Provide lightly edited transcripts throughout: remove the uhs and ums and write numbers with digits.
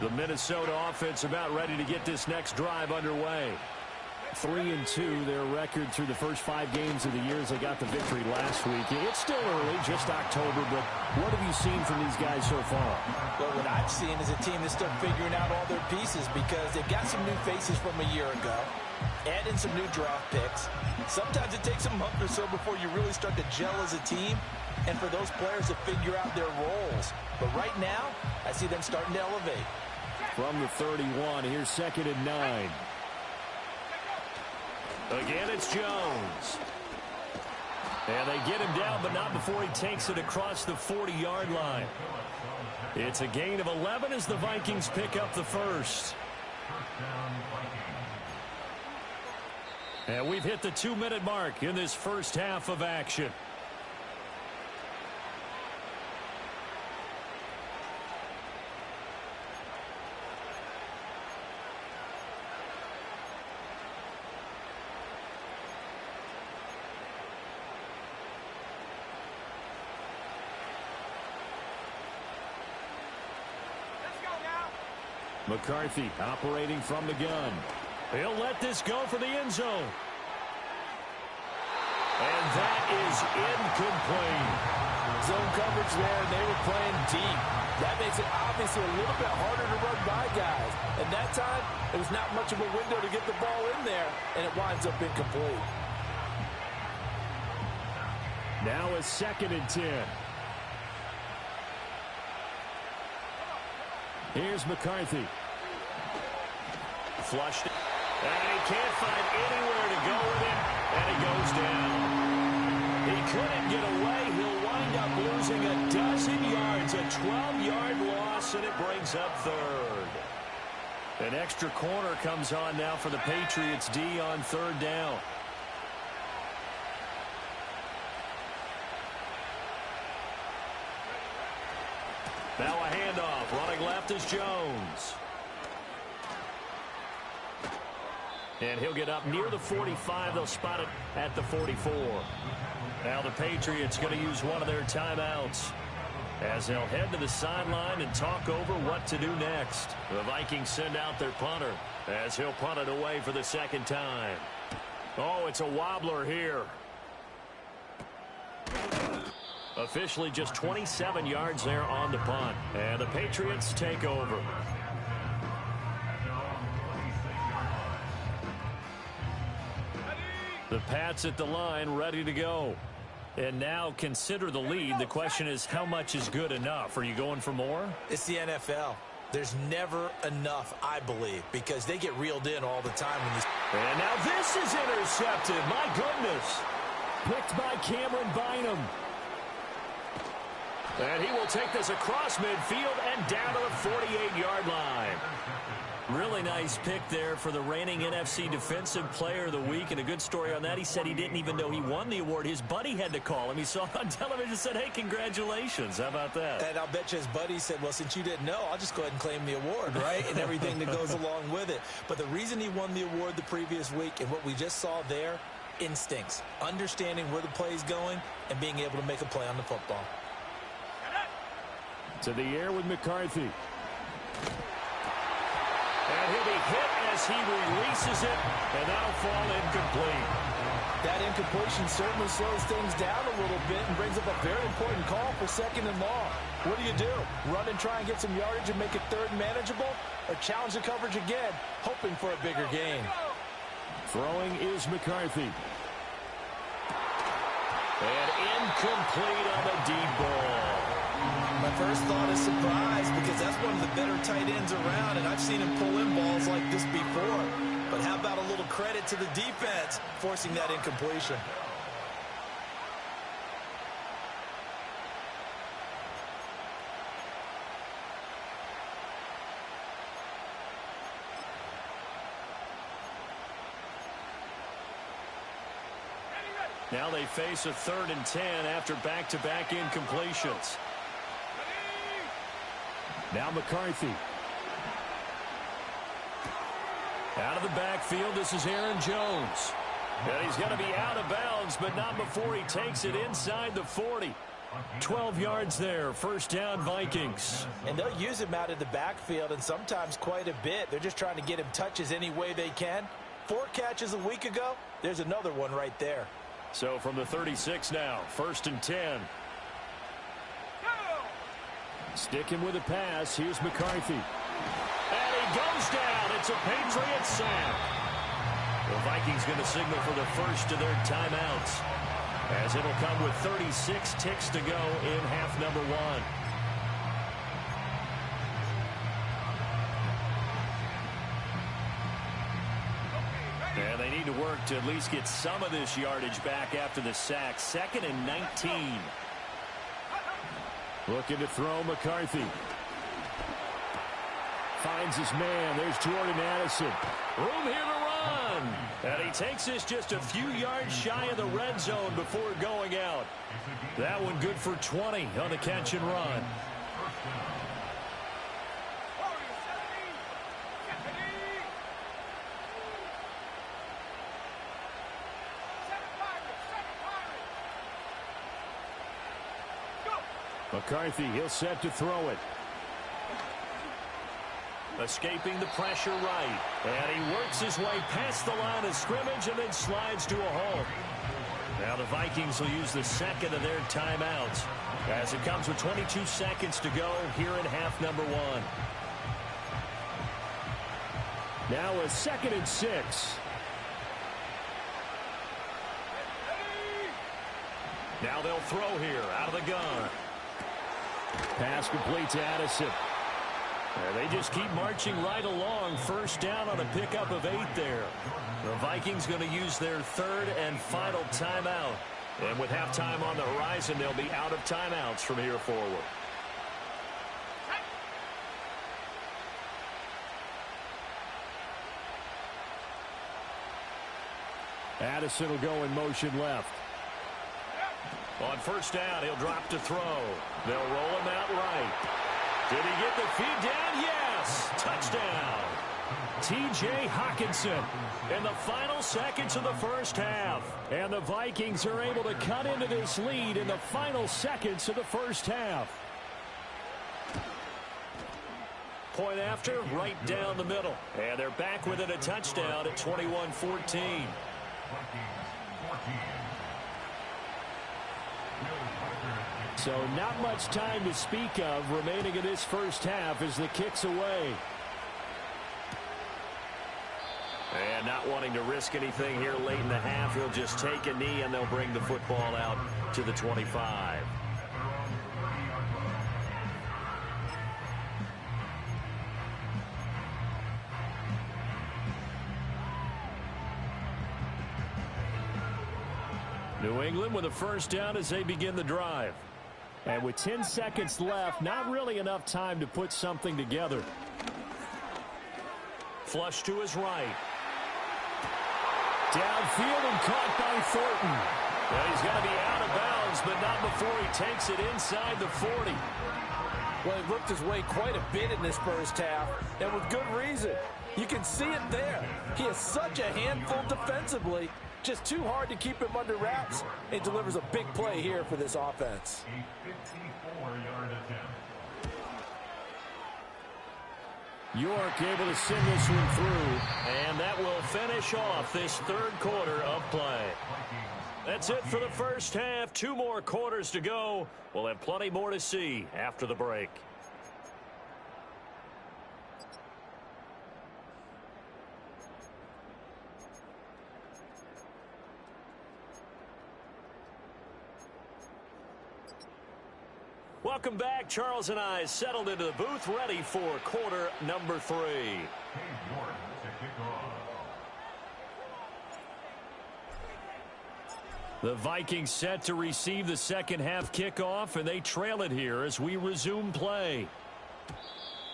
The Minnesota offense about ready to get this next drive underway. 3-2, their record through the first 5 games of the year as they got the victory last week. It's still early, just October, but what have you seen from these guys so far? Well, what I've seen is a team that's still figuring out all their pieces because they've got some new faces from a year ago, add in some new draft picks. Sometimes it takes a month or so before you really start to gel as a team and for those players to figure out their roles. But right now, I see them starting to elevate. From the 31, here's 2nd and 9. Again, it's Jones. And they get him down, but not before he takes it across the 40-yard line. It's a gain of 11 as the Vikings pick up the first. And we've hit the 2-minute mark in this first half of action. McCarthy operating from the gun. He'll let this go for the end zone. And that is incomplete. Zone coverage there, and they were playing deep. That makes it obviously a little bit harder to run by guys. And that time, it was not much of a window to get the ball in there, and it winds up incomplete. Now a 2nd and 10. Here's McCarthy. Flushed it. And he can't find anywhere to go with it. And he goes down. He couldn't get away. He'll wind up losing a dozen yards. A 12-yard loss, and it brings up 3rd. An extra corner comes on now for the Patriots D on 3rd down. Now a handoff. Running left is Jones. And he'll get up near the 45. They'll spot it at the 44. Now the Patriots going to use one of their timeouts as they'll head to the sideline and talk over what to do next. The Vikings send out their punter as he'll punt it away for the 2nd time. Oh, it's a wobbler here. Officially just 27 yards there on the punt. And the Patriots take over. The Pats at the line ready to go. And now consider the lead. The question is, how much is good enough? Are you going for more? It's the NFL. There's never enough, I believe, because they get reeled in all the time. And now this is intercepted. My goodness. Picked by Cameron Bynum. And he will take this across midfield and down to the 48-yard line. Really nice pick there for the reigning NFC Defensive Player of the Week. And a good story on that. He said he didn't even know he won the award. His buddy had to call him. He saw it on television and said, hey, congratulations. How about that? And I'll bet you his buddy said, well, since you didn't know, I'll just go ahead and claim the award, right? And everything that goes along with it. But the reason he won the award the previous week and what we just saw there, instincts, understanding where the play is going and being able to make a play on the football. To the air with McCarthy. And he'll be hit as he releases it, and that'll fall incomplete. That incompletion certainly slows things down a little bit and brings up a very important call for 2nd and long. What do? Run and try and get some yardage and make it 3rd manageable, or challenge the coverage again, hoping for a bigger gain? Throwing is McCarthy. And incomplete on the deep ball. My first thought is surprise because that's one of the better tight ends around, and I've seen him pull in balls like this before. But how about a little credit to the defense forcing that incompletion? Now they face a 3rd and 10 after back-to-back incompletions. Now McCarthy. Out of the backfield, this is Aaron Jones. And he's going to be out of bounds, but not before he takes it inside the 40. 12 yards there. First down, Vikings. And they'll use him out in the backfield, and sometimes quite a bit. They're just trying to get him touches any way they can. 4 catches a week ago. There's another one right there. So from the 36 now, 1st and 10. Sticking with a pass. Here's McCarthy. And he goes down. It's a Patriot sack. The Vikings going to signal for the first of their timeouts, as it'll come with 36 ticks to go in half number 1. And they need to work to at least get some of this yardage back after the sack. 2nd and 19. Looking to throw, McCarthy. Finds his man. There's Jordan Addison. Room here to run. And he takes this just a few yards shy of the red zone before going out. That one good for 20 on the catch and run. McCarthy, he'll set to throw it. Escaping the pressure right. And he works his way past the line of scrimmage and then slides to a halt. Now the Vikings will use the second of their timeouts, as it comes with 22 seconds to go here in half number 1. Now a 2nd and 6. Now they'll throw here out of the gun. Pass complete to Addison. And they just keep marching right along. First down on a pickup of 8 there. The Vikings going to use their 3rd and final timeout. And with halftime on the horizon, they'll be out of timeouts from here forward. Addison will go in motion left. On first down, he'll drop to throw. They'll roll him out right. Did he get the feed down? Yes! Touchdown! T.J. Hockenson in the final seconds of the first half. And the Vikings are able to cut into this lead in the final seconds of the first half. Point after, right down the middle. And they're back within a touchdown at 21-14. So not much time to speak of remaining in this first half as the kick's away. And not wanting to risk anything here late in the half, he'll just take a knee and they'll bring the football out to the 25. New England with a first down as they begin the drive. And with 10 seconds left, not really enough time to put something together. Flush to his right. Downfield and caught by Thornton. Well, he's got to be out of bounds, but not before he takes it inside the 40. Well, he worked his way quite a bit in this first half, and with good reason. You can see it there. He is such a handful defensively. Just too hard to keep him under wraps. It delivers a big play here for this offense. York able to send this one through, and that will finish off this 3rd quarter of play. That's it for the first half. 2 more quarters to go. We'll have plenty more to see after the break. Welcome back. Charles and I settled into the booth, ready for quarter number 3. The Vikings set to receive the second half kickoff, and they trail it here as we resume play.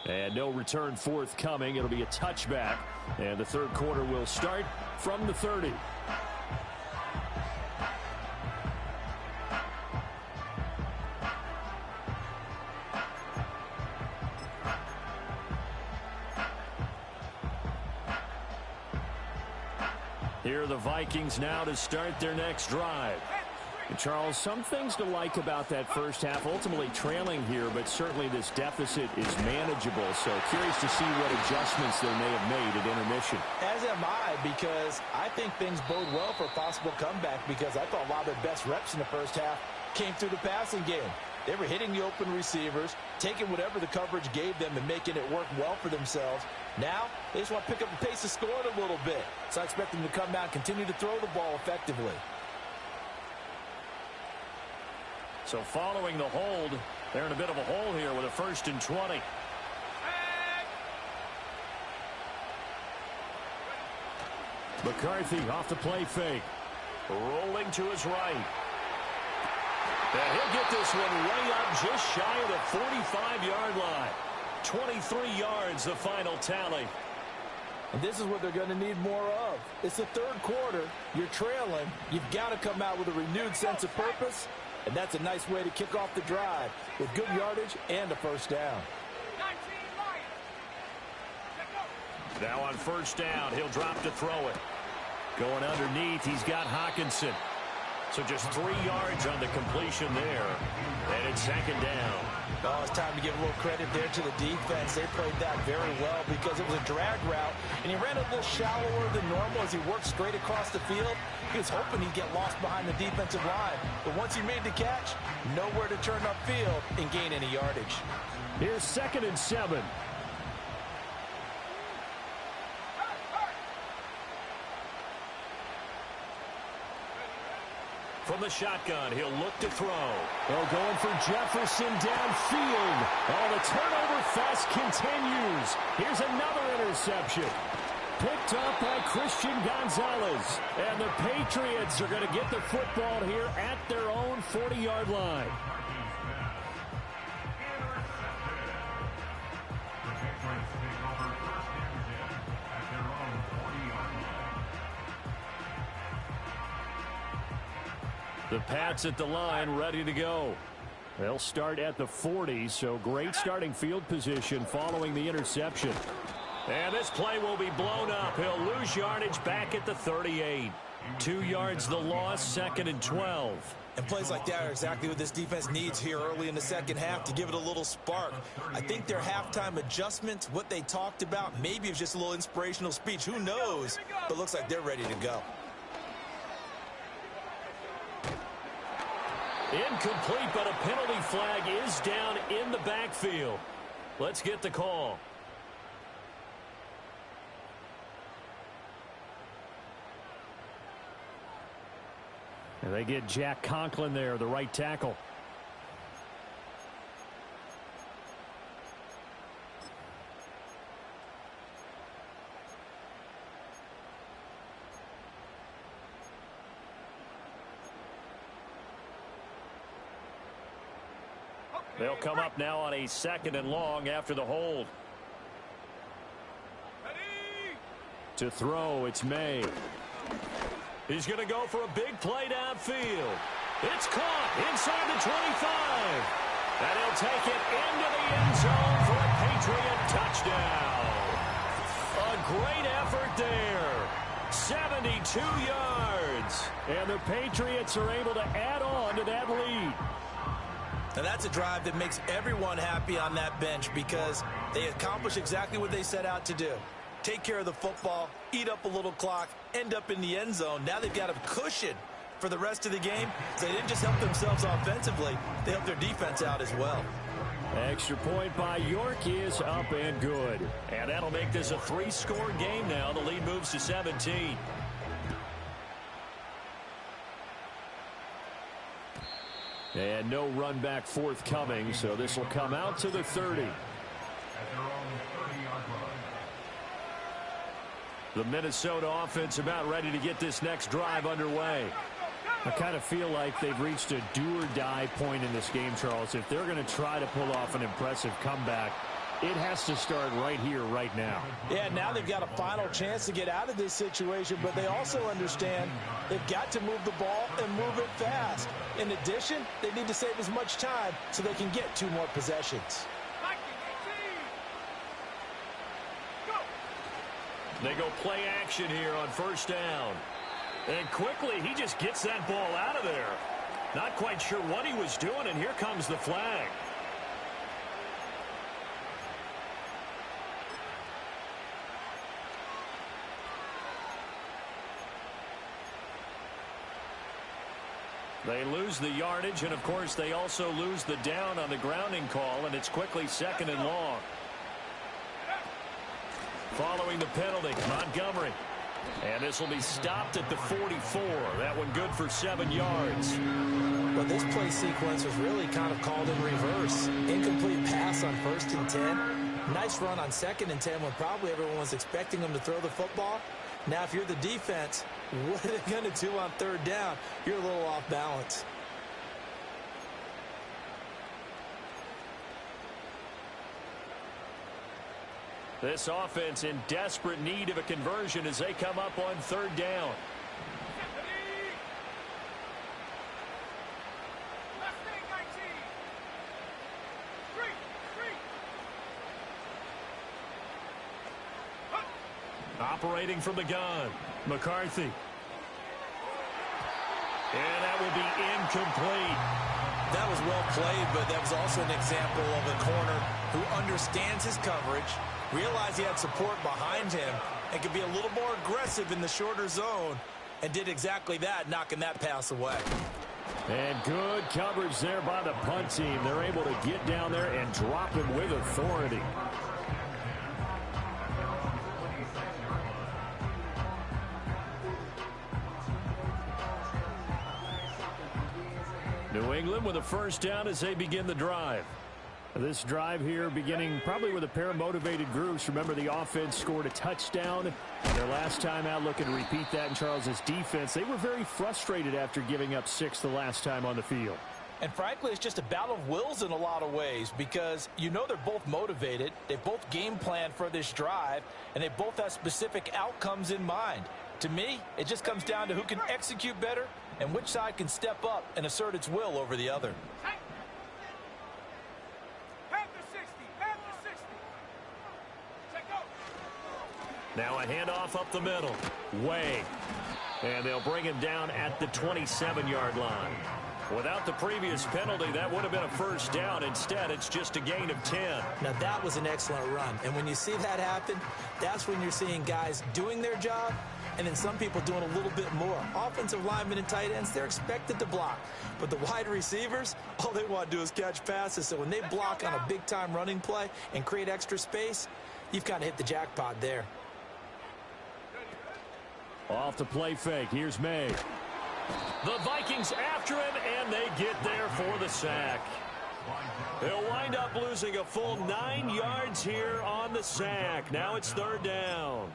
And no return forthcoming. It'll be a touchback, and the 3rd quarter will start from the 30. Here are the Vikings now to start their next drive. And Charles, some things to like about that first half. Ultimately trailing here, but certainly this deficit is manageable. So curious to see what adjustments they may have made at intermission. As am I, because I think things bode well for a possible comeback, because I thought a lot of their best reps in the first half came through the passing game. They were hitting the open receivers, taking whatever the coverage gave them and making it work well for themselves. Now, they just want to pick up the pace of scoring a little bit. So I expect them to come out and continue to throw the ball effectively. So following the hold, they're in a bit of a hole here with a 1st and 20. McCarthy off the play fake. Rolling to his right. And he'll get this one way up just shy of the 45-yard line. 23 yards, the final tally. And this is what they're going to need more of. It's the third quarter. You're trailing. You've got to come out with a renewed sense of purpose. And that's a nice way to kick off the drive with good yardage and a first down. Now on first down, he'll drop to throw it. Going underneath, he's got Hawkinson. So just 3 yards on the completion there. And it's 2nd down. Oh, it's time to give a little credit there to the defense. They played that very well because it was a drag route, and he ran a little shallower than normal as he worked straight across the field. He was hoping he'd get lost behind the defensive line. But once he made the catch, nowhere to turn upfield and gain any yardage. Here's 2nd and 7. From the shotgun, he'll look to throw. Oh, going for Jefferson downfield. Oh, the turnover fest continues. Here's another interception. Picked up by Christian Gonzalez. And the Patriots are going to get the football here at their own 40-yard line. The Pats at the line, ready to go. They'll start at the 40, so great starting field position following the interception. And this play will be blown up. He'll lose yardage back at the 38. 2 yards the loss, 2nd and 12. And plays like that are exactly what this defense needs here early in the second half to give it a little spark. I think their halftime adjustments, what they talked about, maybe it's just a little inspirational speech. Who knows? But looks like they're ready to go. Incomplete, but a penalty flag is down in the backfield. Let's get the call. And they get Jack Conklin there, the right tackle. They'll come up now on a 2nd and long after the hold. To throw, it's May. He's going to go for a big play downfield. It's caught inside the 25. And he'll take it into the end zone for a Patriot touchdown. A great effort there. 72 yards. And the Patriots are able to add on to that lead. And that's a drive that makes everyone happy on that bench because they accomplish exactly what they set out to do. Take care of the football, eat up a little clock, end up in the end zone. Now they've got a cushion for the rest of the game. So they didn't just help themselves offensively, they helped their defense out as well. Extra point by York is up and good. And that'll make this a 3-score game now. The lead moves to 17. And no run back forthcoming, so this will come out to the 30. The Minnesota offense about ready to get this next drive underway. I kind of feel like they've reached a do-or-die point in this game, Charles. If they're going to try to pull off an impressive comeback, it has to start right here, right now. Yeah, now they've got a final chance to get out of this situation, but they also understand they've got to move the ball and move it fast. In addition, they need to save as much time so they can get 2 more possessions. They go play action here on first down. And quickly, he just gets that ball out of there. Not quite sure what he was doing, and here comes the flag. They lose the yardage, and of course they also lose the down on the grounding call, and it's quickly 2nd and long. Following the penalty, Montgomery. And this will be stopped at the 44. That one good for 7 yards. Well, this play sequence was really kind of called in reverse. Incomplete pass on 1st and 10. Nice run on 2nd and 10 when probably everyone was expecting them to throw the football. Now, if you're the defense, what are they going to do on 3rd down? You're a little off balance. This offense in desperate need of a conversion as they come up on 3rd down. Operating from the gun, McCarthy. And that will be incomplete. That was well played, but that was also an example of a corner who understands his coverage, realized he had support behind him, and could be a little more aggressive in the shorter zone, and did exactly that, knocking that pass away. And good coverage there by the punt team. They're able to get down there and drop him with authority. New England with a 1st down as they begin the drive. This drive here beginning probably with a pair of motivated groups. Remember, the offense scored a touchdown their last time out. Looking to repeat that in Charles's defense. They were very frustrated after giving up 6 the last time on the field. And frankly, it's just a battle of wills in a lot of ways because you know they're both motivated. They both game planned for this drive, and they both have specific outcomes in mind. To me, it just comes down to who can execute better and which side can step up and assert its will over the other. Now a handoff up the middle. Way. And they'll bring him down at the 27-yard line. Without the previous penalty, that would have been a 1st down. Instead, it's just a gain of 10. Now, that was an excellent run. And when you see that happen, that's when you're seeing guys doing their job and then some people doing a little bit more. Offensive linemen and tight ends, they're expected to block. But the wide receivers, all they want to do is catch passes. So when they block on a big-time running play and create extra space, you've kind of hit the jackpot there. Off the play fake. Here's May. The Vikings after him, and they get there for the sack. They'll wind up losing a full 9 yards here on the sack. Now it's 3rd down.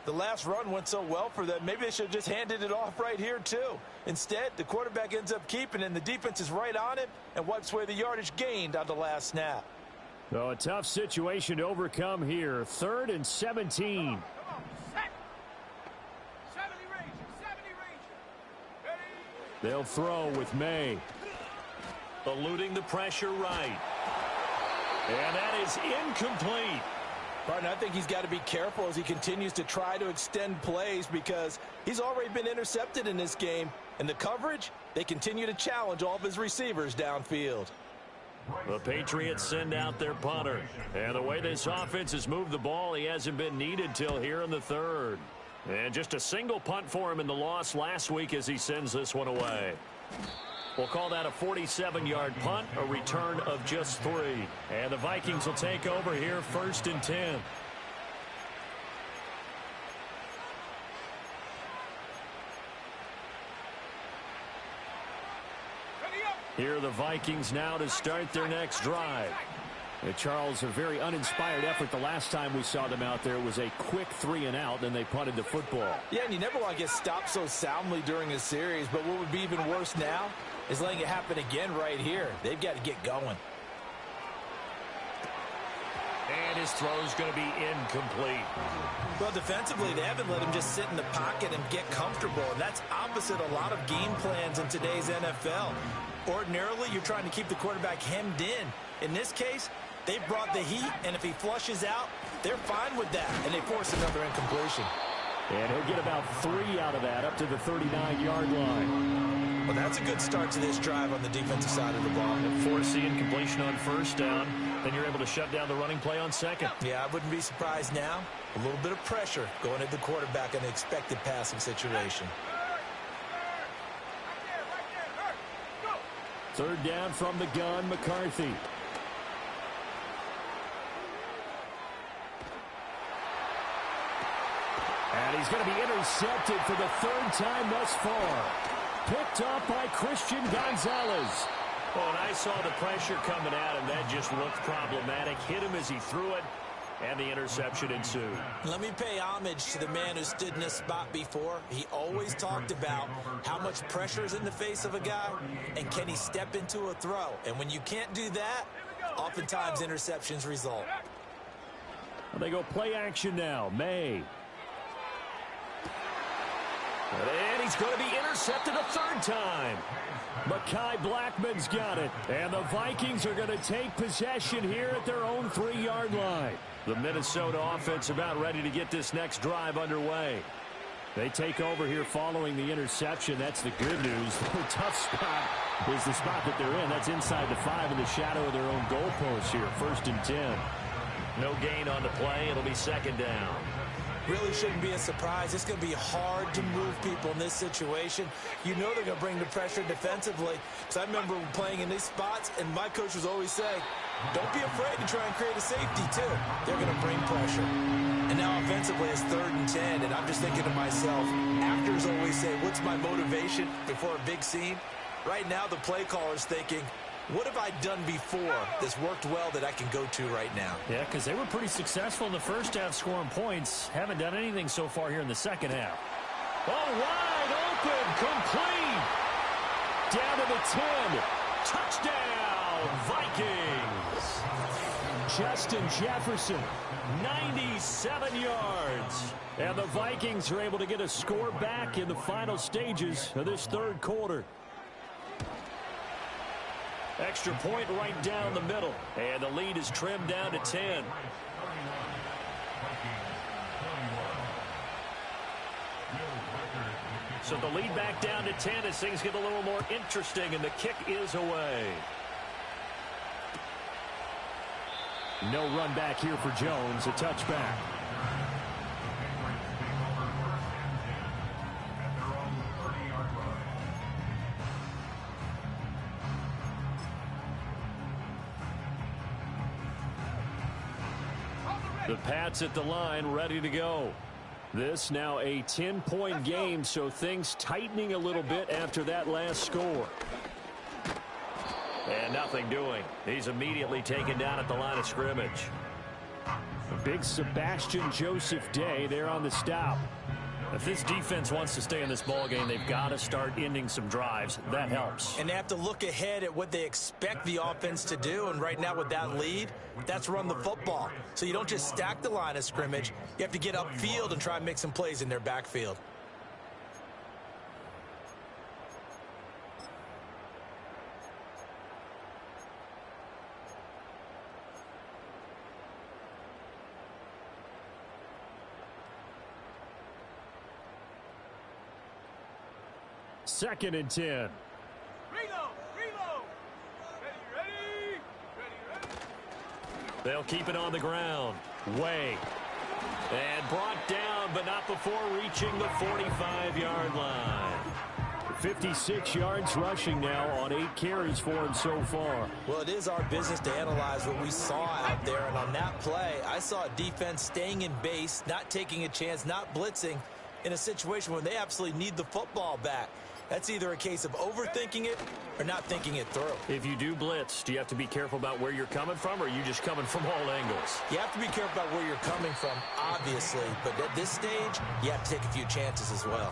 The last run went so well for them, maybe they should have just handed it off right here, too. Instead, the quarterback ends up keeping it, and the defense is right on him and wipes away the yardage gained on the last snap. So a tough situation to overcome here. 3rd and 17. They'll throw with May. Eluding the pressure right. And that is incomplete. Partner, I think he's got to be careful as he continues to try to extend plays because he's already been intercepted in this game. And the coverage, they continue to challenge all of his receivers downfield. The Patriots send out their punter. And the way this offense has moved the ball, he hasn't been needed till here in the 3rd. And just a single punt for him in the loss last week as he sends this one away. We'll call that a 47-yard punt, a return of just 3. And the Vikings will take over here 1st and 10. Here are the Vikings now to start their next drive. Charles, a very uninspired effort the last time we saw them out there. It was a quick 3 and out, and they punted the football. Yeah, and you never want to get stopped so soundly during a series, but what would be even worse now is letting it happen again right here. They've got to get going. And his throw is going to be incomplete. Well, defensively, they haven't let him just sit in the pocket and get comfortable, and that's opposite a lot of game plans in today's NFL. Ordinarily, you're trying to keep the quarterback hemmed in. In this case, they brought the heat, and if he flushes out, they're fine with that, and they force another incompletion. And he'll get about 3 out of that, up to the 39-yard line. Well, that's a good start to this drive on the defensive side of the ball. Force the incompletion on first down. Then you're able to shut down the running play on second. Yeah, I wouldn't be surprised now. A little bit of pressure going at the quarterback in the expected passing situation. Third down from the gun, McCarthy. And he's going to be intercepted for the third time thus far. Picked up by Christian Gonzalez. Oh, and I saw the pressure coming at him. That just looked problematic. Hit him as he threw it, and the interception ensued. Let me pay homage to the man who stood in this spot before. He always talked about how much pressure is in the face of a guy, and can he step into a throw. And when you can't do that, oftentimes interceptions result. Well, they go play action now. May. And he's going to be intercepted a third time. Mekhi Blackman's got it. And the Vikings are going to take possession here at their own 3-yard line. The Minnesota offense about ready to get this next drive underway. They take over here following the interception. That's the good news. The tough spot is the spot that they're in. That's inside the 5 in the shadow of their own goalpost here. 1st and 10. No gain on the play. It'll be second down. Really shouldn't be a surprise. It's going to be hard to move people in this situation. You know they're going to bring the pressure defensively. So I remember playing in these spots, and my coach was always saying, don't be afraid to try and create a safety, too. They're going to bring pressure. And now offensively it's 3rd and 10, and I'm just thinking to myself, actors always say, what's my motivation before a big scene? Right now the play caller's thinking, what have I done before that's worked well that I can go to right now? Yeah, because they were pretty successful in the first half scoring points. Haven't done anything so far here in the second half. Oh, wide open, complete. Down to the 10. Touchdown, Vikings. Justin Jefferson, 97 yards. And the Vikings are able to get a score back in the final stages of this third quarter. Extra point right down the middle. And the lead is trimmed down to 10. So the lead back down to 10 as things get a little more interesting, and the kick is away. No run back here for Jones. A touchback. The Pats at the line, ready to go. This now a 10-point game, so things tightening a little bit after that last score. And nothing doing. He's immediately taken down at the line of scrimmage. A big Sebastian Joseph Day there on the stop. If this defense wants to stay in this ballgame, they've got to start ending some drives. That helps. And they have to look ahead at what they expect the offense to do. And right now with that lead, that's run the football. So you don't just stack the line of scrimmage. You have to get upfield and try and make some plays in their backfield. Second and 10. Reload! Ready! They'll keep it on the ground. Way. And brought down, but not before reaching the 45-yard line. 56 yards rushing now on 8 carries for him so far. Well, it is our business to analyze what we saw out there. And on that play, I saw a defense staying in base, not taking a chance, not blitzing in a situation where they absolutely need the football back. That's either a case of overthinking it or not thinking it through. If you do blitz, do you have to be careful about where you're coming from, or are you just coming from all angles? You have to be careful about where you're coming from, obviously. But at this stage, you have to take a few chances as well.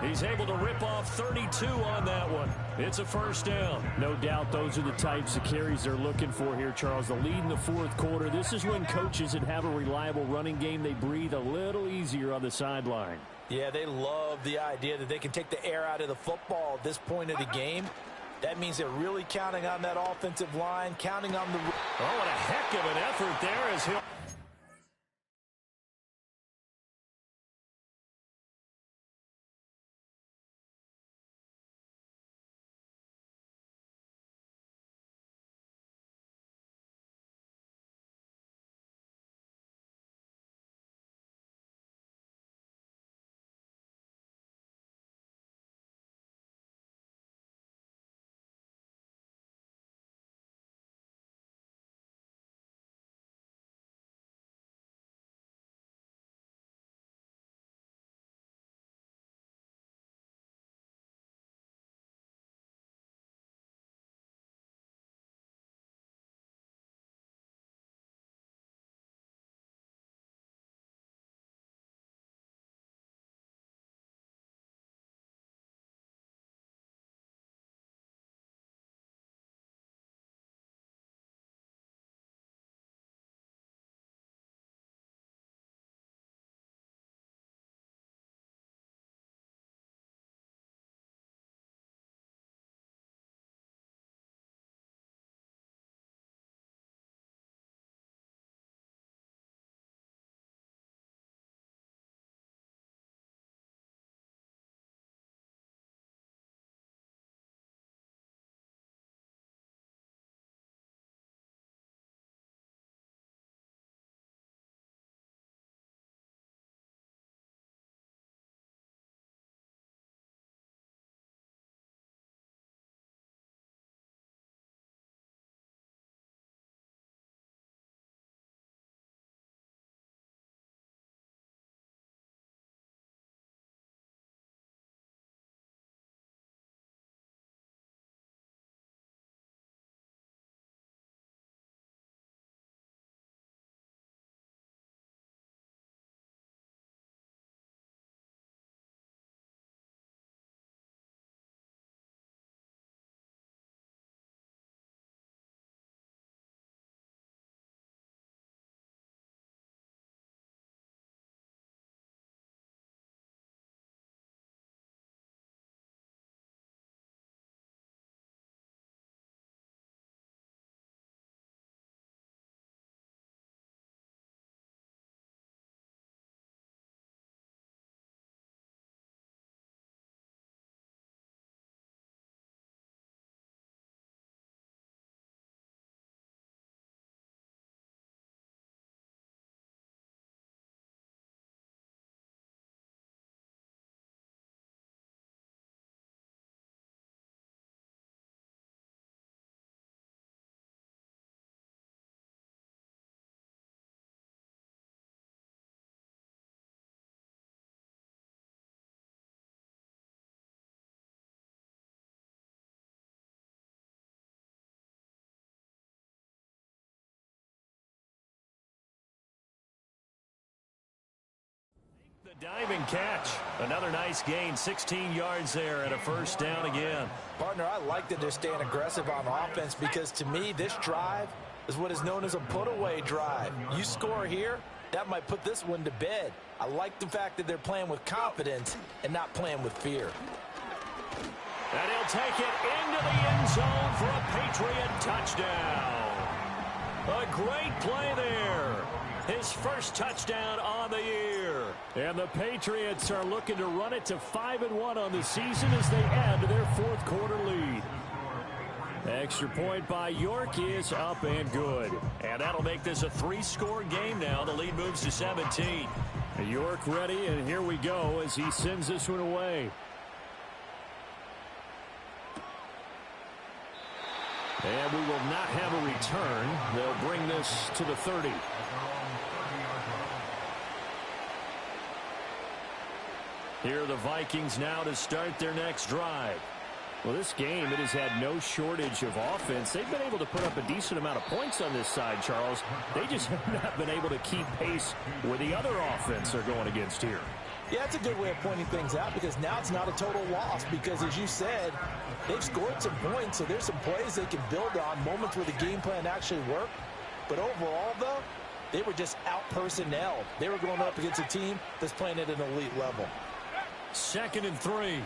He's able to rip off 32 on that one. It's a first down. No doubt those are the types of carries they're looking for here, Charles. The lead in the fourth quarter. This is when coaches that have a reliable running game, they breathe a little easier on the sideline. Yeah, they love the idea that they can take the air out of the football at this point of the game. That means they're really counting on that offensive line, counting on the... Oh, what a heck of an effort there as he'll... The diving catch. Another nice gain, 16 yards there and a first down again. Partner, I like that they're staying aggressive on offense because to me, this drive is what is known as a put-away drive. You score here, that might put this one to bed. I like the fact that they're playing with confidence and not playing with fear. And he'll take it into the end zone for a Patriot touchdown. A great play there. His first touchdown on the year. And the Patriots are looking to run it to 5-1 on the season as they add to their fourth quarter lead. Extra point by York is up and good. And that'll make this a 3-score game now. The lead moves to 17. York ready, and here we go as he sends this one away. And we will not have a return. They'll bring this to the 30. Here are the Vikings now to start their next drive. Well, this game, it has had no shortage of offense. They've been able to put up a decent amount of points on this side, Charles. They just have not been able to keep pace with the other offense they're going against here. Yeah, that's a good way of pointing things out because now it's not a total loss because, as you said, they've scored some points, so there's some plays they can build on, moments where the game plan actually worked. But overall, though, they were just out-personnelled. They were going up against a team that's playing at an elite level. 2nd and 3.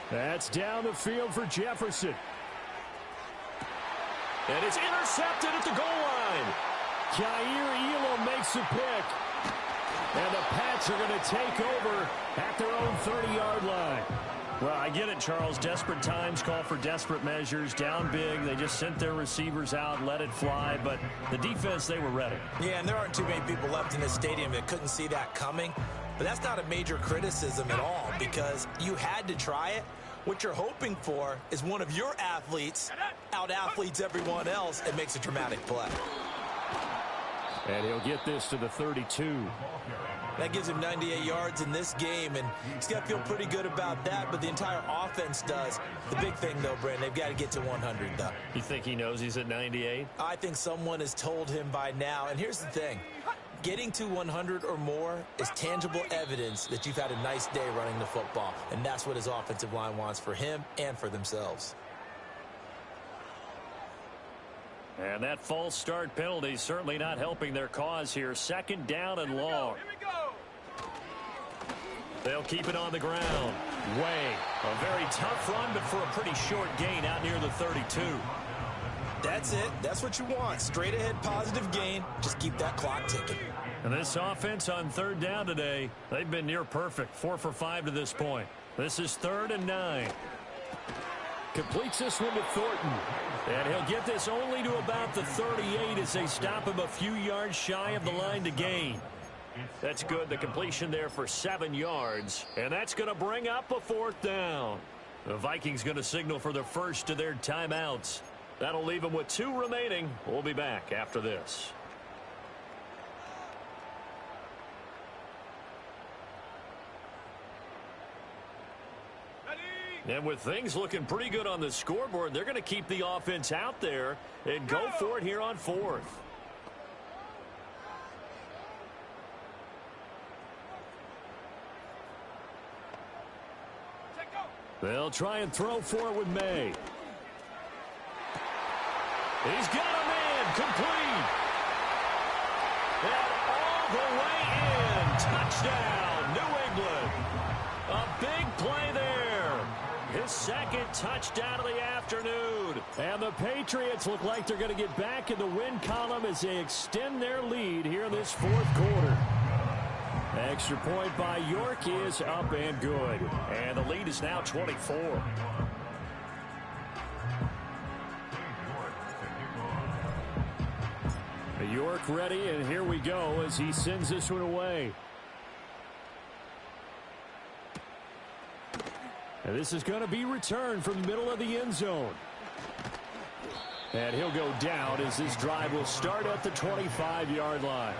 That's down the field for Jefferson. And it's intercepted at the goal line. Jair Elam makes a pick. And the Pats are going to take over at their own 30-yard line. Well, I get it, Charles. Desperate times call for desperate measures. Down big. They just sent their receivers out and let it fly. But the defense, they were ready. Yeah, and there aren't too many people left in this stadium that couldn't see that coming. But that's not a major criticism at all because you had to try it. What you're hoping for is one of your athletes out-athletes everyone else and makes a dramatic play. And he'll get this to the 32. That gives him 98 yards in this game, and he's got to feel pretty good about that, but the entire offense does. The big thing, though, Brandon, they've got to get to 100, though. You think he knows he's at 98? I think someone has told him by now, and here's the thing. Getting to 100 or more is tangible evidence that you've had a nice day running the football, and that's what his offensive line wants for him and for themselves. And that false start penalty certainly not helping their cause here. 2nd down and long. Here we go. They'll keep it on the ground. Way. A very tough run, but for a pretty short gain out near the 32. That's it. That's what you want. Straight ahead positive gain. Just keep that clock ticking. And this offense on 3rd down today, they've been near perfect. 4 for 5 to this point. This is 3rd and 9. Completes this one to Thornton. And he'll get this only to about the 38 as they stop him a few yards shy of the line to gain. That's good. The completion there for 7 yards. And that's going to bring up a 4th down. The Vikings going to signal for the first of their timeouts. That'll leave them with 2 remaining. We'll be back after this. And with things looking pretty good on the scoreboard, they're going to keep the offense out there and go for it here on 4th. They'll try and throw for it with May. He's got him in. Complete. And all the way in. Touchdown, New England. A big play there. His 2nd touchdown of the afternoon. And the Patriots look like they're going to get back in the win column as they extend their lead here in this 4th quarter. Extra point by York is up and good. And the lead is now 24. York ready, and here we go as he sends this one away. And this is going to be returned from the middle of the end zone. And he'll go down as this drive will start at the 25-yard line.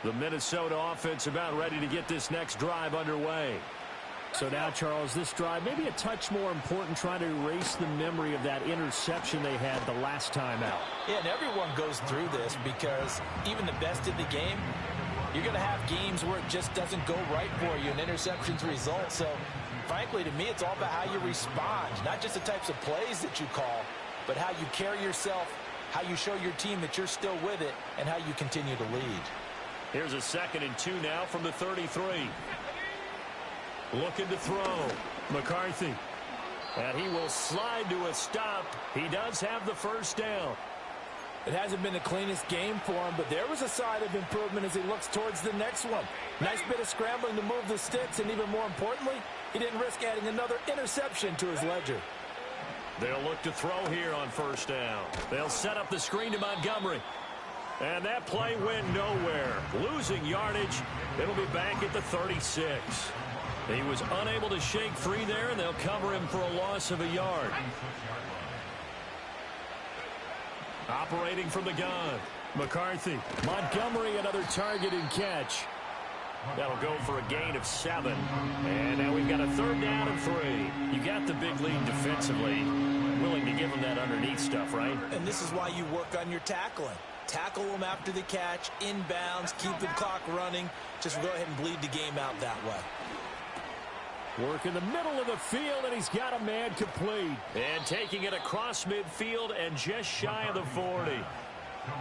The Minnesota offense about ready to get this next drive underway. So now, Charles, this drive maybe a touch more important, trying to erase the memory of that interception they had the last time out. Yeah, and everyone goes through this because even the best in the game, you're going to have games where it just doesn't go right for you and interceptions result. So, frankly, to me, it's all about how you respond, not just the types of plays that you call, but how you carry yourself, how you show your team that you're still with it, and how you continue to lead. Here's a 2nd and 2 now from the 33. Looking to throw. McCarthy. And he will slide to a stop. He does have the first down. It hasn't been the cleanest game for him, but there was a sign of improvement as he looks towards the next one. Nice bit of scrambling to move the sticks, and even more importantly, he didn't risk adding another interception to his ledger. They'll look to throw here on first down. They'll set up the screen to Montgomery. And that play went nowhere. Losing yardage. It'll be back at the 36. He was unable to shake free there, and they'll cover him for a loss of a yard. Operating from the gun. McCarthy. Montgomery, another target and catch. That'll go for a gain of 7. And now we've got a 3rd down and 3. You got the big lead defensively. Willing to give them that underneath stuff, right? And this is why you work on your tackling. Tackle them after the catch, inbounds, keep the clock running. Just go ahead and bleed the game out that way. Work in the middle of the field, and he's got a man complete. And taking it across midfield and just shy of the 40.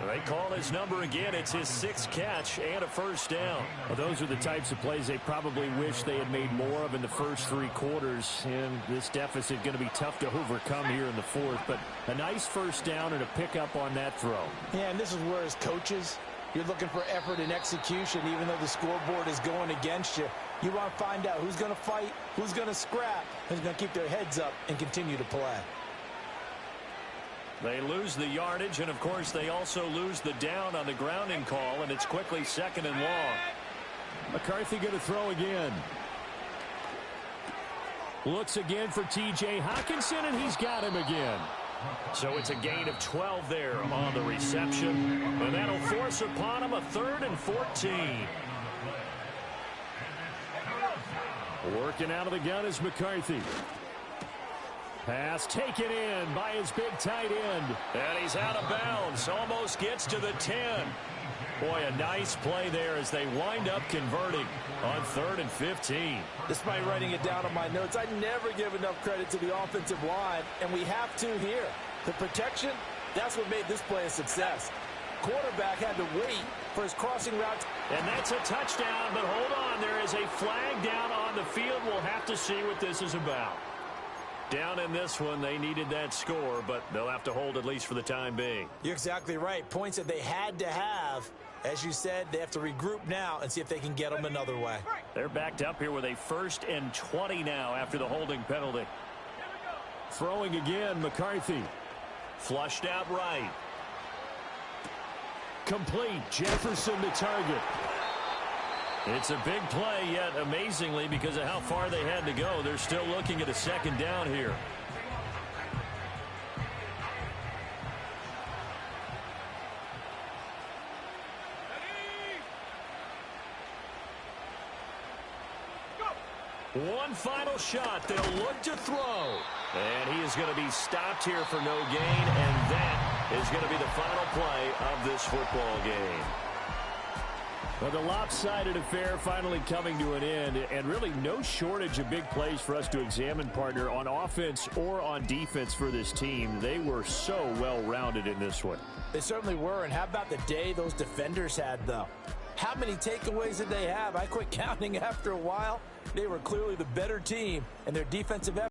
They call his number again. It's his 6th catch and a first down. Well, those are the types of plays they probably wish they had made more of in the first 3 quarters. And this deficit going to be tough to overcome here in the 4th. But a nice first down and a pickup on that throw. Yeah, and this is where as coaches, you're looking for effort and execution even though the scoreboard is going against you. You want to find out who's going to fight, who's going to scrap, who's going to keep their heads up and continue to play. They lose the yardage, and, of course, they also lose the down on the grounding call, and it's quickly 2nd and long. McCarthy going to throw again. Looks again for T.J. Hockenson, and he's got him again. So it's a gain of 12 there on the reception, and that'll force upon him a 3rd and 14. Working out of the gun is McCarthy. Pass taken in by his big tight end. And he's out of bounds. Almost gets to the 10. Boy, a nice play there as they wind up converting on 3rd and 15. Despite writing it down on my notes, I never give enough credit to the offensive line, and we have to here. The protection, that's what made this play a success. Quarterback had to wait for his crossing route. And that's a touchdown, but hold on. There is a flag down on the field. We'll have to see what this is about. Down in this one, they needed that score, but they'll have to hold at least for the time being. You're exactly right. Points that they had to have. As you said, they have to regroup now and see if they can get them another way. They're backed up here with a 1st and 20 now after the holding penalty. Throwing again, McCarthy. Flushed out right. Complete. Jefferson to target. It's a big play, yet amazingly, because of how far they had to go, they're still looking at a 2nd down here. One final shot. They'll look to throw. And he is going to be stopped here for no gain, and that is going to be the final play of this football game. Well, the lopsided affair finally coming to an end, and really no shortage of big plays for us to examine, partner, on offense or on defense for this team. They were so well-rounded in this one. They certainly were, and how about the day those defenders had, though? How many takeaways did they have? I quit counting after a while. They were clearly the better team, and their defensive effort